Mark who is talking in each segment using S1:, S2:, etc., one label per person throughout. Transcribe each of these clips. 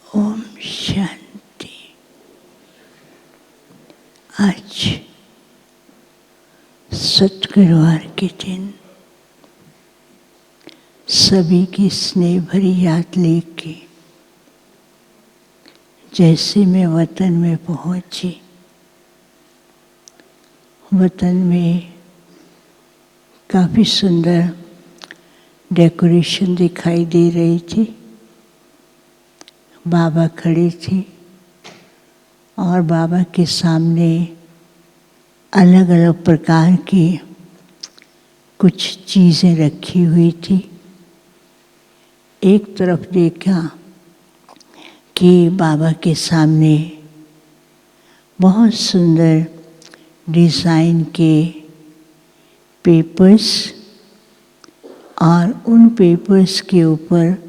S1: ओम शांति। आज सतगुरुवार के दिन सभी की स्नेह भरी याद लेके जैसे मैं वतन में पहुंची, वतन में काफ़ी सुंदर डेकोरेशन दिखाई दे रही थी। बाबा खड़े थे और बाबा के सामने अलग अलग प्रकार की कुछ चीज़ें रखी हुई थी। एक तरफ देखा कि बाबा के सामने बहुत सुंदर डिज़ाइन के पेपर्स और उन पेपर्स के ऊपर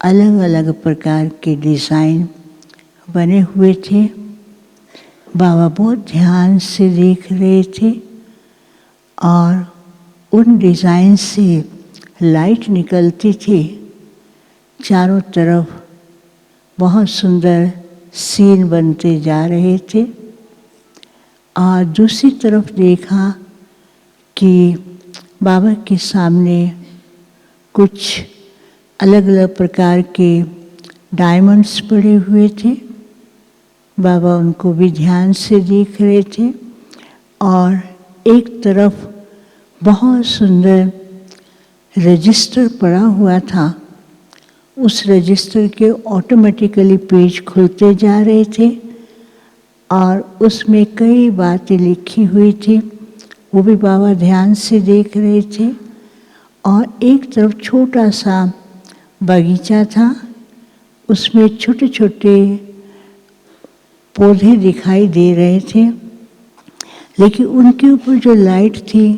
S1: अलग अलग प्रकार के डिज़ाइन बने हुए थे। बाबा बहुत ध्यान से देख रहे थे और उन डिज़ाइन से लाइट निकलती थी। चारों तरफ बहुत सुंदर सीन बनते जा रहे थे। और दूसरी तरफ देखा कि बाबा के सामने कुछ अलग अलग प्रकार के डायमंड्स पड़े हुए थे। बाबा उनको भी ध्यान से देख रहे थे और एक तरफ बहुत सुंदर रजिस्टर पड़ा हुआ था। उस रजिस्टर के ऑटोमेटिकली पेज खुलते जा रहे थे और उसमें कई बातें लिखी हुई थी। वो भी बाबा ध्यान से देख रहे थे। और एक तरफ छोटा सा बगीचा था, उसमें छोटे छोटे पौधे दिखाई दे रहे थे, लेकिन उनके ऊपर जो लाइट थी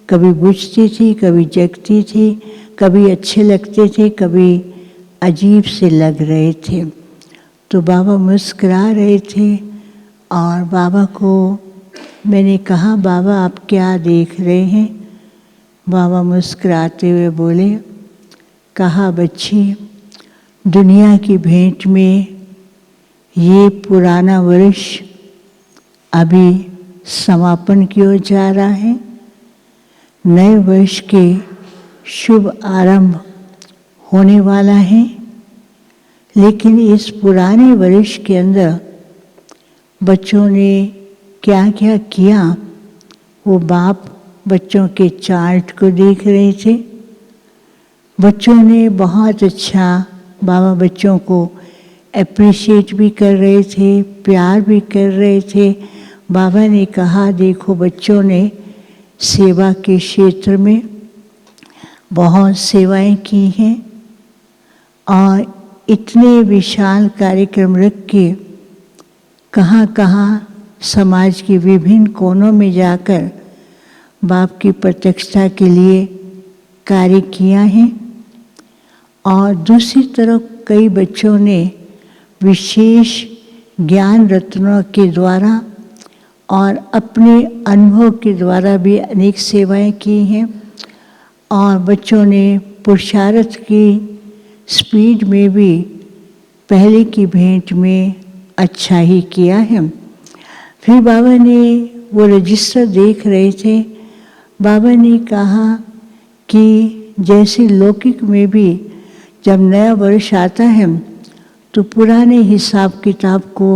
S1: कभी बुझती थी, कभी जगती थी, कभी अच्छे लगते थे, कभी अजीब से लग रहे थे। तो बाबा मुस्कुरा रहे थे और बाबा को मैंने कहा, बाबा आप क्या देख रहे हैं? बाबा मुस्कुराते हुए बोले, कहा बच्ची, दुनिया की भेंट में ये पुराना वर्ष अभी समापन की ओर जा रहा है। नए वर्ष के शुभ आरंभ होने वाला है, लेकिन इस पुराने वर्ष के अंदर बच्चों ने क्या क्या किया, वो बाप बच्चों के चार्ट को देख रहे थे। बच्चों ने बहुत अच्छा, बाबा बच्चों को अप्रिशिएट भी कर रहे थे, प्यार भी कर रहे थे। बाबा ने कहा, देखो बच्चों ने सेवा के क्षेत्र में बहुत सेवाएं की हैं और इतने विशाल कार्यक्रम रख के कहाँ कहाँ समाज के विभिन्न कोनों में जाकर बाप की प्रत्यक्षता के लिए कार्य किया है। और दूसरी तरफ कई बच्चों ने विशेष ज्ञान रत्नों के द्वारा और अपने अनुभव के द्वारा भी अनेक सेवाएं की हैं। और बच्चों ने पुरुषार्थ की स्पीड में भी पहले की भेंट में अच्छा ही किया है। फिर बाबा ने वो रजिस्टर देख रहे थे। बाबा ने कहा कि जैसे लौकिक में भी जब नया वर्ष आता है तो पुराने हिसाब किताब को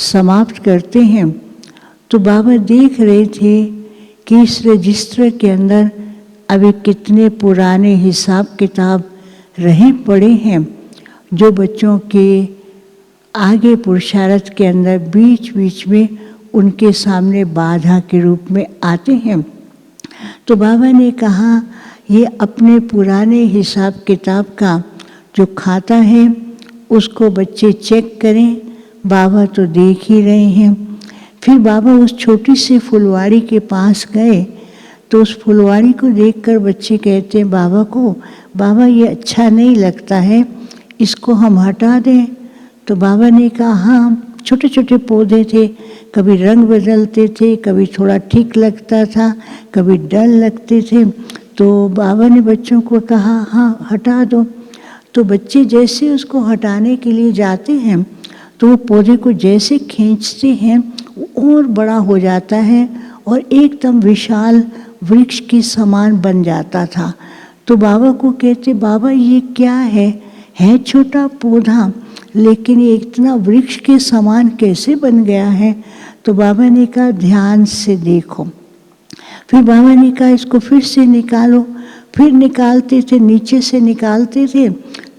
S1: समाप्त करते हैं। तो बाबा देख रहे थे कि इस रजिस्टर के अंदर अभी कितने पुराने हिसाब किताब रहे पड़े हैं, जो बच्चों के आगे पुरुषार्थ के अंदर बीच बीच में उनके सामने बाधा के रूप में आते हैं। तो बाबा ने कहा, ये अपने पुराने हिसाब किताब का जो खाता है उसको बच्चे चेक करें। बाबा तो देख ही रहे हैं। फिर बाबा उस छोटी सी फुलवाड़ी के पास गए तो उस फुलवाड़ी को देखकर बच्चे कहते हैं बाबा को, बाबा ये अच्छा नहीं लगता है, इसको हम हटा दें। तो बाबा ने कहा, हाँ, छोटे छोटे पौधे थे, कभी रंग बदलते थे, कभी थोड़ा ठीक लगता था, कभी डल लगते थे। तो बाबा ने बच्चों को कहा, हाँ हटा दो। तो बच्चे जैसे उसको हटाने के लिए जाते हैं तो वो पौधे को जैसे खींचते हैं वो और बड़ा हो जाता है और एकदम विशाल वृक्ष के समान बन जाता था। तो बाबा को कहते, बाबा ये क्या है छोटा पौधा लेकिन ये इतना वृक्ष के समान कैसे बन गया है? तो बाबा ने कहा ध्यान से देखो। फिर बाबा ने कहा इसको फिर से निकालो। फिर निकालते थे, नीचे से निकालते थे,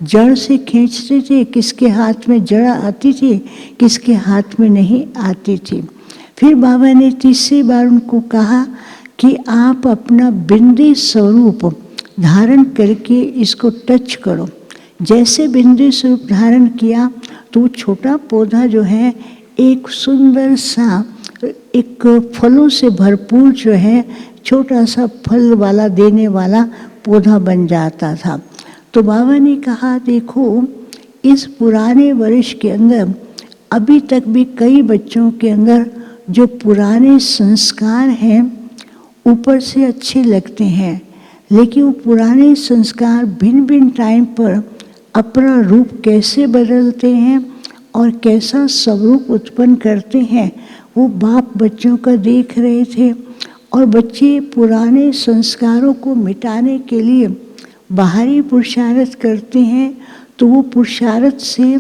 S1: जड़ से खींचते थे, किसके हाथ में जड़ आती थी, किसके हाथ में नहीं आती थी। फिर बाबा ने तीसरी बार उनको कहा कि आप अपना बिंदी स्वरूप धारण करके इसको टच करो। जैसे बिंदी स्वरूप धारण किया तो छोटा पौधा जो है एक सुंदर सा, एक फलों से भरपूर जो है छोटा सा फल वाला देने वाला पौधा बन जाता था। तो बाबा ने कहा देखो इस पुराने वर्ष के अंदर अभी तक भी कई बच्चों के अंदर जो पुराने संस्कार हैं ऊपर से अच्छे लगते हैं, लेकिन वो पुराने संस्कार भिन्न भिन्न टाइम पर अपना रूप कैसे बदलते हैं और कैसा स्वरूप उत्पन्न करते हैं वो बाप बच्चों का देख रहे थे। और बच्चे पुराने संस्कारों को मिटाने के लिए बाहरी पुरुषार्थ करते हैं तो वो पुरुषार्थ से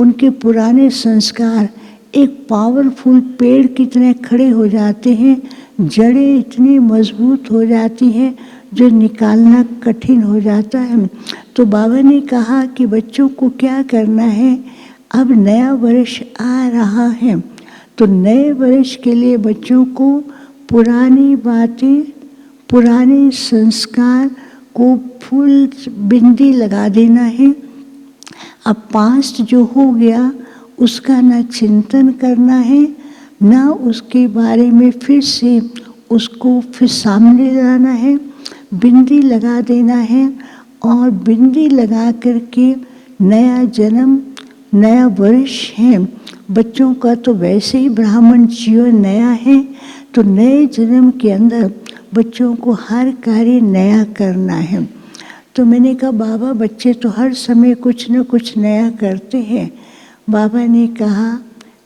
S1: उनके पुराने संस्कार एक पावरफुल पेड़ की तरह खड़े हो जाते हैं, जड़ें इतनी मजबूत हो जाती हैं जो निकालना कठिन हो जाता है। तो बाबा ने कहा कि बच्चों को क्या करना है, अब नया वर्ष आ रहा है तो नए वर्ष के लिए बच्चों को पुरानी बातें, पुराने संस्कार को फुल बिंदी लगा देना है। अब पास्ट जो हो गया उसका ना चिंतन करना है, ना उसके बारे में फिर से उसको फिर सामने लाना है, बिंदी लगा देना है। और बिंदी लगा करके नया जन्म, नया वर्ष है बच्चों का, तो वैसे ही ब्राह्मण जीवन नया है तो नए जन्म के अंदर बच्चों को हर कार्य नया करना है। तो मैंने कहा बाबा बच्चे तो हर समय कुछ न कुछ नया करते हैं। बाबा ने कहा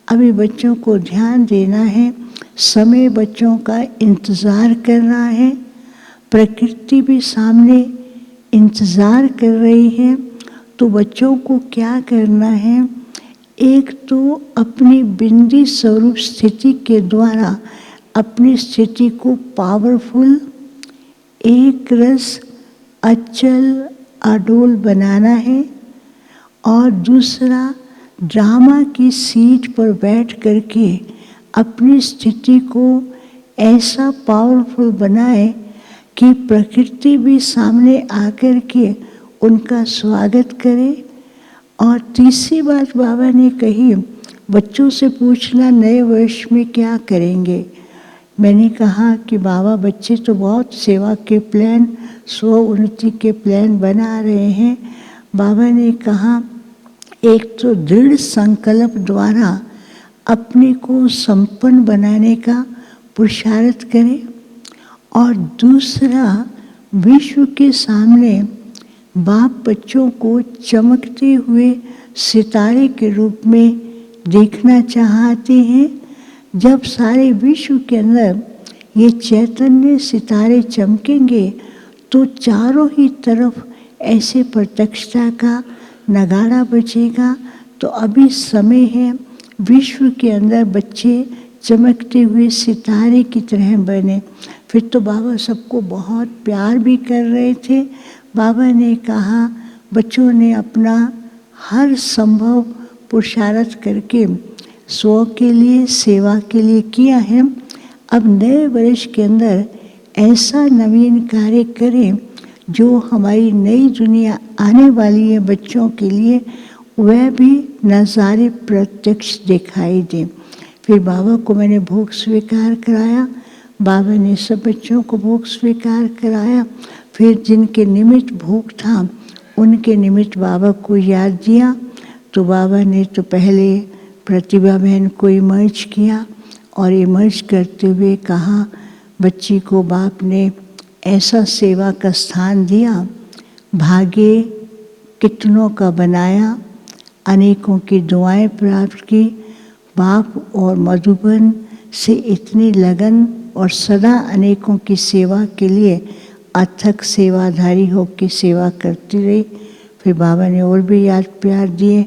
S1: अभी बच्चों को ध्यान देना है, समय बच्चों का इंतज़ार कर रहा है, प्रकृति भी सामने इंतज़ार कर रही है। तो बच्चों को क्या करना है, एक तो अपनी बिंदी स्वरूप स्थिति के द्वारा अपनी स्थिति को पावरफुल, एक रस, अचल, अडोल बनाना है। और दूसरा ड्रामा की सीट पर बैठ करके अपनी स्थिति को ऐसा पावरफुल बनाए कि प्रकृति भी सामने आकर के उनका स्वागत करे। और तीसरी बात बाबा ने कही बच्चों से पूछना नए वर्ष में क्या करेंगे। मैंने कहा कि बाबा बच्चे तो बहुत सेवा के प्लान, स्व उन्नति के प्लान बना रहे हैं। बाबा ने कहा एक तो दृढ़ संकल्प द्वारा अपने को संपन्न बनाने का पुरुषार्थ करें और दूसरा विश्व के सामने बाप बच्चों को चमकते हुए सितारे के रूप में देखना चाहते हैं। जब सारे विश्व के अंदर ये चैतन्य सितारे चमकेंगे तो चारों ही तरफ ऐसे प्रत्यक्षता का नगाड़ा बजेगा। तो अभी समय है विश्व के अंदर बच्चे चमकते हुए सितारे की तरह बने। फिर तो बाबा सबको बहुत प्यार भी कर रहे थे। बाबा ने कहा बच्चों ने अपना हर संभव पुरुषार्थ करके स्व के लिए, सेवा के लिए किया है। अब नए वर्ष के अंदर ऐसा नवीन कार्य करें जो हमारी नई दुनिया आने वाली है बच्चों के लिए, वह भी नज़ारे प्रत्यक्ष दिखाई दे। फिर बाबा को मैंने भोग स्वीकार कराया, बाबा ने सब बच्चों को भोग स्वीकार कराया। फिर जिनके निमित्त भोग था उनके निमित्त बाबा को याद दिया। तो बाबा ने तो पहले प्रतिभा बहन को इमर्ज किया और इमर्ज करते हुए कहा बच्ची को बाप ने ऐसा सेवा का स्थान दिया, भाग्य कितनों का बनाया, अनेकों की दुआएं प्राप्त की। बाप और मधुबन से इतनी लगन और सदा अनेकों की सेवा के लिए अथक सेवाधारी होकर सेवा करती रही। फिर बाबा ने और भी याद प्यार दिए,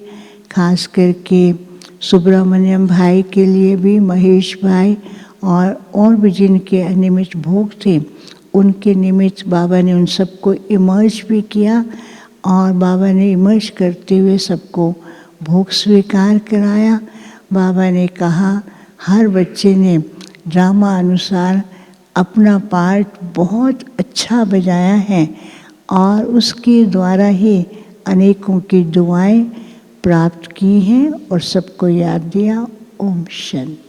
S1: खास करके सुब्रमण्यम भाई के लिए भी, महेश भाई और भी जिनके अनियमित भोग थे उनके निमित्त बाबा ने उन सबको इमर्ज भी किया। और बाबा ने इमर्ज करते हुए सबको भोग स्वीकार कराया। बाबा ने कहा हर बच्चे ने ड्रामा अनुसार अपना पार्ट बहुत अच्छा बजाया है और उसके द्वारा ही अनेकों की दुआएं प्राप्त की हैं और सबको याद दिया। ओम शांति।